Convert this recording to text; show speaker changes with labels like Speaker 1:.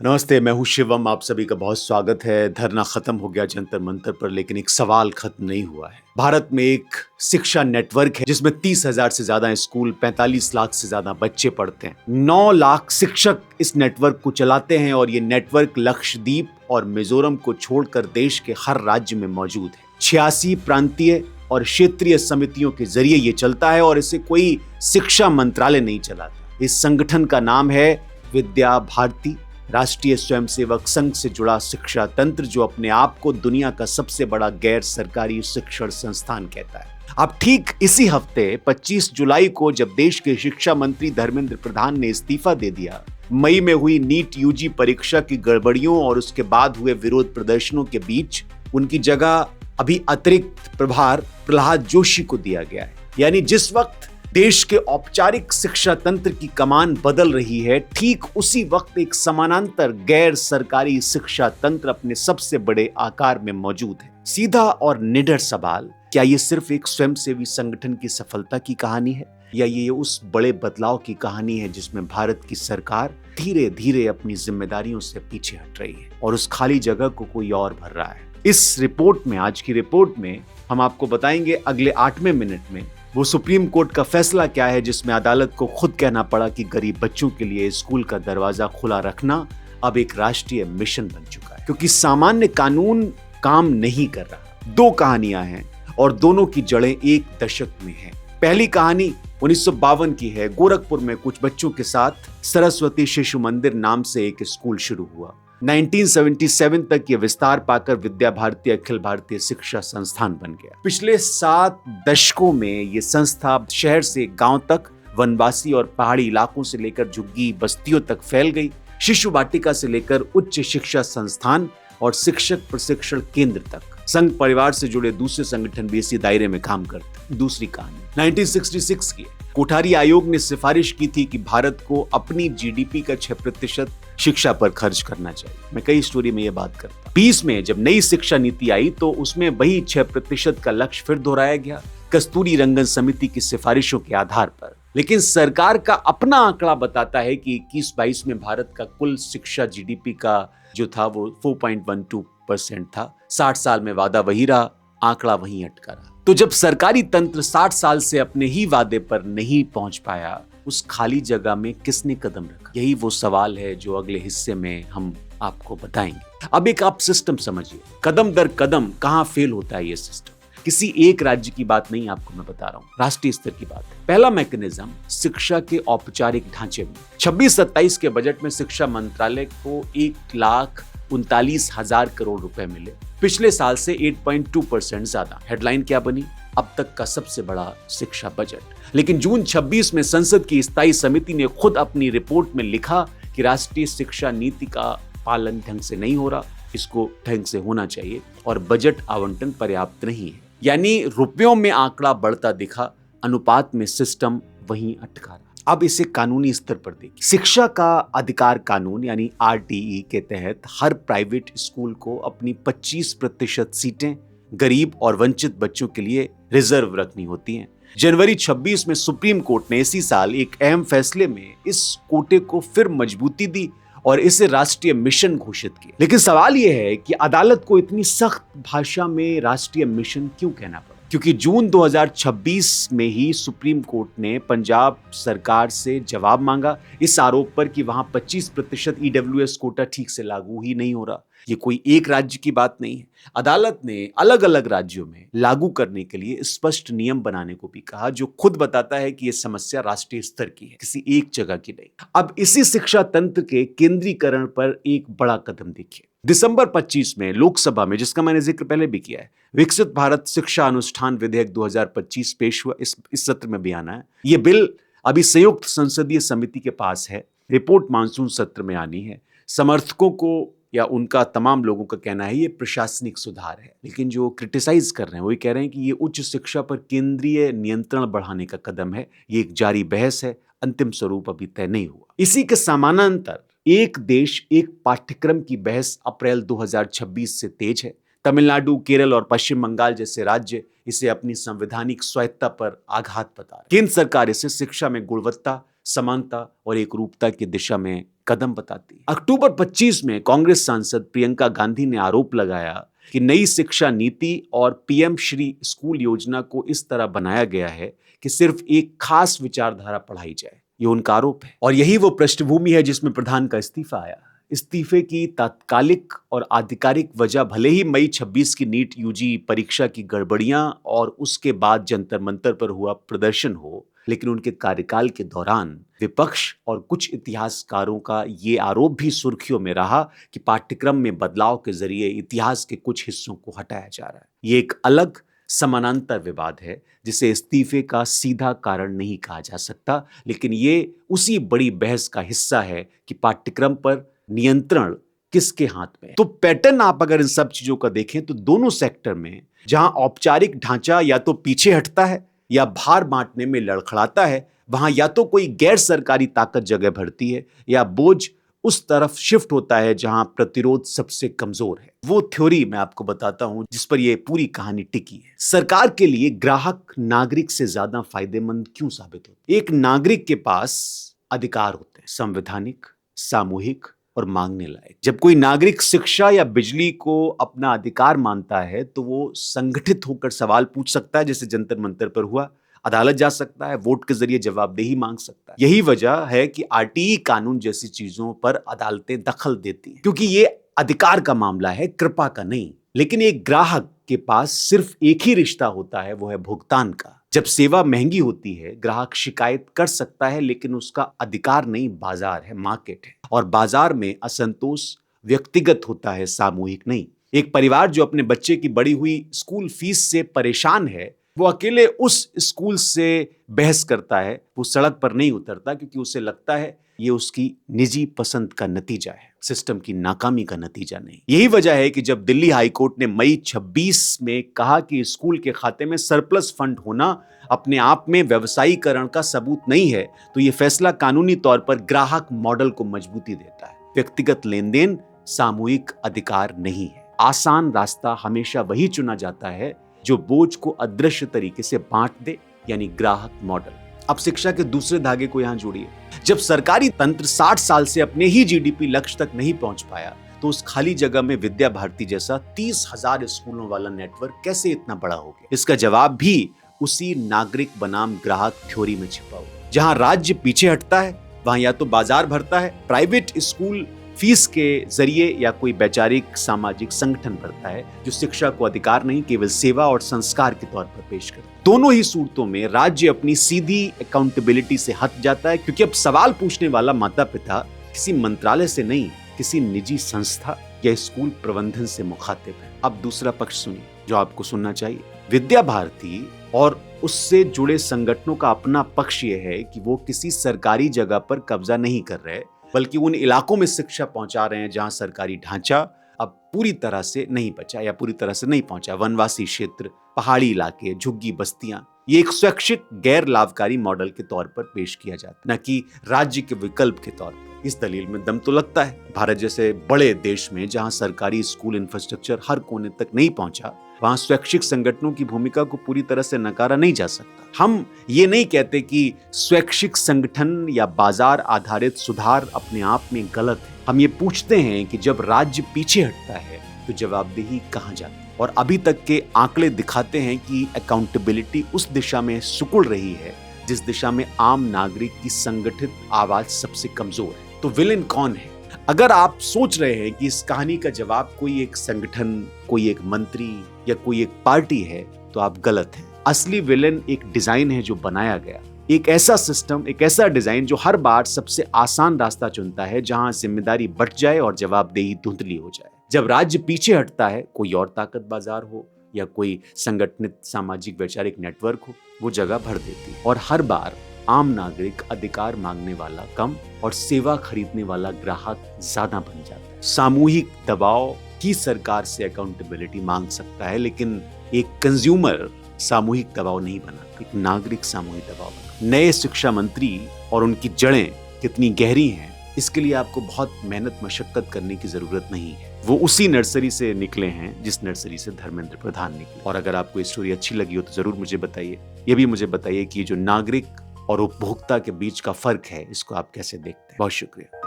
Speaker 1: नमस्ते, मैं हूँ शिवम। आप सभी का बहुत स्वागत है। धरना खत्म हो गया जंतर मंतर पर, लेकिन एक सवाल खत्म नहीं हुआ है। भारत में एक शिक्षा नेटवर्क है जिसमें 30,000 से ज्यादा स्कूल, 45 लाख से ज्यादा बच्चे पढ़ते हैं। 9 लाख शिक्षक इस नेटवर्क को चलाते हैं और ये नेटवर्क लक्षद्वीप और मिजोरम को छोड़कर देश के हर राज्य में मौजूद है। 86 प्रांतीय और क्षेत्रीय समितियों के जरिए ये चलता है और इसे कोई शिक्षा मंत्रालय नहीं चलाता। इस संगठन का नाम है विद्या भारती, राष्ट्रीय स्वयंसेवक संघ से जुड़ा शिक्षा तंत्र, जो अपने आप को दुनिया का सबसे बड़ा गैर सरकारी शिक्षण संस्थान कहता है। अब ठीक इसी हफ्ते 25 जुलाई को जब देश के शिक्षा मंत्री धर्मेंद्र प्रधान ने इस्तीफा दे दिया, मई में हुई नीट यूजी परीक्षा की गड़बड़ियों और उसके बाद हुए विरोध प्रदर्शनों के बीच उनकी जगह अभी अतिरिक्त प्रभार प्रहलाद जोशी को दिया गया है। यानी जिस वक्त देश के औपचारिक शिक्षा तंत्र की कमान बदल रही है, ठीक उसी वक्त एक समानांतर गैर सरकारी शिक्षा तंत्र अपने सबसे बड़े आकार में मौजूद है। सीधा और निडर सवाल, क्या ये सिर्फ एक स्वयंसेवी संगठन की सफलता की कहानी है, या ये उस बड़े बदलाव की कहानी है जिसमें भारत की सरकार धीरे धीरे अपनी जिम्मेदारियों से पीछे हट रही है और उस खाली जगह को कोई और भर रहा है? इस रिपोर्ट में, आज की रिपोर्ट में, हम आपको बताएंगे अगले 8वें मिनट में वो सुप्रीम कोर्ट का फैसला क्या है जिसमें अदालत को खुद कहना पड़ा कि गरीब बच्चों के लिए स्कूल का दरवाजा खुला रखना अब एक राष्ट्रीय मिशन बन चुका है, क्योंकि सामान्य कानून काम नहीं कर रहा। 2 कहानियां हैं और दोनों की जड़ें एक दशक में हैं। पहली कहानी 1952 की है। गोरखपुर में कुछ बच्चों के साथ सरस्वती शिशु मंदिर नाम से एक स्कूल शुरू हुआ। 1977 तक ये विस्तार पाकर विद्या भारती अखिल भारतीय शिक्षा संस्थान बन गया। पिछले 7 दशकों में ये संस्था शहर से गांव तक, वनवासी और पहाड़ी इलाकों से लेकर झुग्गी बस्तियों तक फैल गई। शिशु वाटिका से लेकर उच्च शिक्षा संस्थान और शिक्षक प्रशिक्षण केंद्र तक संघ परिवार से जुड़े दूसरे संगठन भी इसी दायरे में काम करते। दूसरी कहानी 1966 की। कोठारी आयोग ने सिफारिश की थी कि भारत को अपनी जीडीपी का 6% शिक्षा पर खर्च करना चाहिए। मैं कई स्टोरी में ये बात करता। 20 में जब नई शिक्षा नीति आई तो उसमें वही 6% का लक्ष्य फिर दोहराया गया, कस्तूरी रंगन समिति की सिफारिशों के आधार पर। लेकिन सरकार का अपना आंकड़ा बताता है कि 21-22 में भारत का कुल शिक्षा जीडीपी का जो था वो 4.12% था। 60 साल में वादा वही रहा, आंकड़ा वहीं अटका रहा। तो जब सरकारी तंत्र 60 साल से अपने ही वादे पर नहीं पहुंच पाया, उस खाली जगह में किसने कदम रखा? यही वो सवाल है जो अगले हिस्से में हम आपको बताएंगे। अब एक आप सिस्टम समझिए, कदम दर कदम कहां फेल होता है ये सिस्टम। किसी एक राज्य की बात नहीं आपको मैं बता रहा हूं, राष्ट्रीय स्तर की बात है। पहला मैकेनिज्म शिक्षा के औपचारिक ढांचे में। 26-27 के बजट में शिक्षा मंत्रालय को 1,39,000 करोड़ रुपए मिले, पिछले साल से 8.2% ज्यादा। हेडलाइन क्या बनी? अब तक का सबसे बड़ा शिक्षा बजट। लेकिन जून 26 में संसद की स्थायी समिति ने खुद अपनी रिपोर्ट में लिखा कि राष्ट्रीय शिक्षा नीति का पालन ढंग से नहीं हो रहा, इसको ढंग से होना चाहिए और बजट आवंटन पर्याप्त नहीं है। यानी रुपयों में आंकड़ा बढ़ता दिखा, अनुपात में सिस्टम वहीं अटका रहा। अब इसे कानूनी स्तर पर देखिए। शिक्षा का अधिकार कानून यानी आरटीई के तहत हर प्राइवेट स्कूल को अपनी 25% सीटें गरीब और वंचित बच्चों के लिए रिजर्व रखनी होती हैं। जनवरी 26 में सुप्रीम कोर्ट ने इसी साल एक अहम फैसले में इस कोटे को फिर मजबूती दी और इसे राष्ट्रीय मिशन घोषित किया। लेकिन सवाल यह है कि अदालत को इतनी सख्त भाषा में राष्ट्रीय मिशन क्यों कहना पड़ा? क्योंकि जून 2026 में ही सुप्रीम कोर्ट ने पंजाब सरकार से जवाब मांगा इस आरोप पर कि वहां 25% ईडब्ल्यूएस कोटा ठीक से लागू ही नहीं हो रहा। ये कोई एक राज्य की बात नहीं है। अदालत ने अलग अलग राज्यों में लागू करने के लिए स्पष्ट नियम बनाने को भी कहा, जो खुद बताता है कि यह समस्या राष्ट्रीय स्तर की है, किसी एक जगह की नहीं। अब इसी शिक्षा तंत्र के केंद्रीकरण पर एक बड़ा कदम देखिए। दिसंबर 25 में लोकसभा में, जिसका मैंने जिक्र पहले भी किया है, विकसित भारत शिक्षा अनुष्ठान विधेयक 2025 पेश हुआ। इस सत्र में भी आना है। यह बिल अभी संयुक्त संसदीय समिति के पास है, रिपोर्ट मानसून सत्र में आनी है। समर्थकों को या उनका तमाम लोगों का कहना है ये प्रशासनिक सुधार है, लेकिन जो क्रिटिसाइज कर रहे हैं वो ये कह रहे हैं कि ये उच्च शिक्षा पर केंद्रीय नियंत्रण बढ़ाने का कदम है। ये एक जारी बहस है, अंतिम स्वरूप अभी तय नहीं हुआ। इसी के समानांतर एक देश एक पाठ्यक्रम की बहस अप्रैल 2026 से तेज है। तमिलनाडु, केरल और पश्चिम बंगाल जैसे राज्य इसे अपनी संवैधानिक स्वायत्ता पर आघात बता रहे। केंद्र सरकार इसे शिक्षा में गुणवत्ता, समानता और एकरूपता की दिशा में कदम बताती है। अक्टूबर 25 में कांग्रेस सांसद प्रियंका गांधी ने आरोप लगाया कि नई शिक्षा नीति और पीएम श्री स्कूल योजना को इस तरह बनाया गया है कि सिर्फ एक खास विचारधारा पढ़ाई जाए। ये उनका आरोप है और यही वो पृष्ठभूमि है जिसमें प्रधान का इस्तीफा आया। इस्तीफे की तात्कालिक और आधिकारिक वजह भले ही मई 26 की नीट यूजी परीक्षा की गड़बड़ियां और उसके बाद जंतर मंतर पर हुआ प्रदर्शन हो, लेकिन उनके कार्यकाल के दौरान विपक्ष और कुछ इतिहासकारों का ये आरोप भी सुर्खियों में रहा कि पाठ्यक्रम में बदलाव के जरिए इतिहास के कुछ हिस्सों को हटाया जा रहा है। ये एक अलग समानांतर विवाद है जिसे इस्तीफे का सीधा कारण नहीं कहा जा सकता, लेकिन ये उसी बड़ी बहस का हिस्सा है कि पाठ्यक्रम पर नियंत्रण किसके हाथ में है। तो पैटर्न आप अगर इन सब चीजों का देखें तो दोनों सेक्टर में जहां औपचारिक ढांचा या तो पीछे हटता है या भार बांटने में लड़खड़ाता है, वहां या तो कोई गैर सरकारी ताकत जगह भरती है या बोझ उस तरफ शिफ्ट होता है जहां प्रतिरोध सबसे कमजोर है। वो थ्योरी मैं आपको बताता हूं जिस पर यह पूरी कहानी टिकी है। सरकार के लिए ग्राहक नागरिक से ज्यादा फायदेमंद क्यों साबित होता है? एक नागरिक के पास अधिकार होते हैं, संवैधानिक, सामूहिक और मांगने लायक। जब कोई नागरिक शिक्षा या बिजली को अपना अधिकार मानता है तो वो संगठित होकर सवाल पूछ सकता है, जैसे जंतर मंतर पर हुआ, अदालत जा सकता है, वोट के जरिए जवाबदेही मांग सकता है। यही वजह है कि आरटीई कानून जैसी चीजों पर अदालतें दखल देती हैं, क्योंकि ये अधिकार का मामला है, कृपा का नहीं। लेकिन एक ग्राहक के पास सिर्फ एक ही रिश्ता होता है, वो है भुगतान का। जब सेवा महंगी होती है, ग्राहक शिकायत कर सकता है, लेकिन उसका अधिकार नहीं, बाजार है, मार्केट है। और बाजार में असंतोष व्यक्तिगत होता है, सामूहिक नहीं। एक परिवार जो अपने बच्चे की बढ़ी हुई स्कूल फीस से परेशान है, वो अकेले उस स्कूल से बहस करता है, वो सड़क पर नहीं उतरता, क्योंकि उसे लगता है ये उसकी निजी पसंद का नतीजा है, सिस्टम की नाकामी का नतीजा नहीं। यही वजह है कि जब दिल्ली हाईकोर्ट ने मई 26 में कहा कि स्कूल के खाते में सरप्लस फंड होना अपने आप में व्यवसायीकरण का सबूत नहीं है, तो यह फैसला कानूनी तौर पर ग्राहक मॉडल को मजबूती देता है। व्यक्तिगत लेन देन सामूहिक अधिकार नहीं है। आसान रास्ता हमेशा वही चुना जाता है जो बोझ को अदृश्य तरीके से बांट दे, यानी ग्राहक मॉडल। अब शिक्षा के दूसरे धागे को यहां जोड़िए। जब सरकारी तंत्र 60 साल से अपने ही जीडीपी लक्ष्य तक नहीं पहुंच पाया, तो उस खाली जगह में विद्या भारती जैसा 30,000 स्कूलों वाला नेटवर्क कैसे इतना बड़ा हो गया? इसका जवाब भी उसी नागरिक बनाम ग्राहक थ्योरी में छिपा हुआ। जहां राज्य पीछे हटता है, वहां या तो बाजार भरता है, प्राइवेट स्कूल फीस के जरिए, या कोई वैचारिक सामाजिक संगठन भरता है जो शिक्षा को अधिकार नहीं, केवल सेवा और संस्कार के तौर पर पेश करता है। दोनों ही सूरतों में राज्य अपनी सीधी अकाउंटेबिलिटी से हट जाता है, क्योंकि अब सवाल पूछने वाला माता पिता किसी मंत्रालय से नहीं, किसी निजी संस्था या स्कूल प्रबंधन से मुखातिब है। अब दूसरा पक्ष सुनिए जो आपको सुनना चाहिए। विद्या भारती और उससे जुड़े संगठनों का अपना पक्ष यह है कि वो किसी सरकारी जगह पर कब्जा नहीं कर रहे, बल्कि उन इलाकों में शिक्षा पहुंचा रहे हैं जहां सरकारी ढांचा अब पूरी तरह से नहीं बचा या पूरी तरह से नहीं पहुंचा। वनवासी क्षेत्र, पहाड़ी इलाके, झुग्गी बस्तियां, ये एक स्वैच्छिक गैर लाभकारी मॉडल के तौर पर पेश किया जाता है, न कि राज्य के विकल्प के तौर पर। इस दलील में दम तो लगता है। भारत जैसे बड़े देश में जहां सरकारी स्कूल इंफ्रास्ट्रक्चर हर कोने तक नहीं पहुंचा, वहां स्वैच्छिक संगठनों की भूमिका को पूरी तरह से नकारा नहीं जा सकता। हम ये नहीं कहते कि स्वैच्छिक संगठन या बाजार आधारित सुधार अपने आप में गलत है। हम ये पूछते हैं कि जब राज्य पीछे हटता है तो जवाबदेही कहां जाती है? और अभी तक के आंकड़े दिखाते हैं कि अकाउंटेबिलिटी उस दिशा में सिकुड़ रही है जिस दिशा में आम नागरिक की संगठित आवाज सबसे कमजोर है। तो विलेन कौन है? अगर आप सोच रहे हैं कि इस कहानी का जवाब कोई एक संगठन, कोई एक मंत्री या कोई एक पार्टी है, तो आप गलत हैं। असली विलेन एक डिजाइन है जो बनाया गया, एक ऐसा सिस्टम, एक ऐसा डिजाइन जो हर बार सबसे आसान रास्ता चुनता है, जहां जिम्मेदारी बंट जाए और जवाबदेही धुंधली हो जाए। जब राज्य पीछे हटता है, कोई और ताकत बाजार हो या कोई संगठित सामाजिक वैचारिक नेटवर्क हो, वो जगह भर देती है। और हर बार आम नागरिक, अधिकार मांगने वाला कम और सेवा खरीदने वाला ग्राहक ज्यादा बन जाता है। सामूहिक दबाव की सरकार से अकाउंटेबिलिटी मांग सकता है, लेकिन एक कंज्यूमर सामूहिक दबाव नहीं बना, एक नागरिक सामूहिक दबाव बना। नए शिक्षा मंत्री और उनकी जड़ें कितनी गहरी हैं, इसके लिए आपको बहुत मेहनत मशक्कत करने की जरूरत नहीं है। वो उसी नर्सरी से निकले हैं जिस नर्सरी से धर्मेंद्र प्रधान निकले। और अगर आपको ये स्टोरी अच्छी लगी हो तो जरूर मुझे बताइए। ये भी मुझे बताइए कि जो नागरिक और उपभोक्ता के बीच का फर्क है, इसको आप कैसे देखते हैं? बहुत शुक्रिया।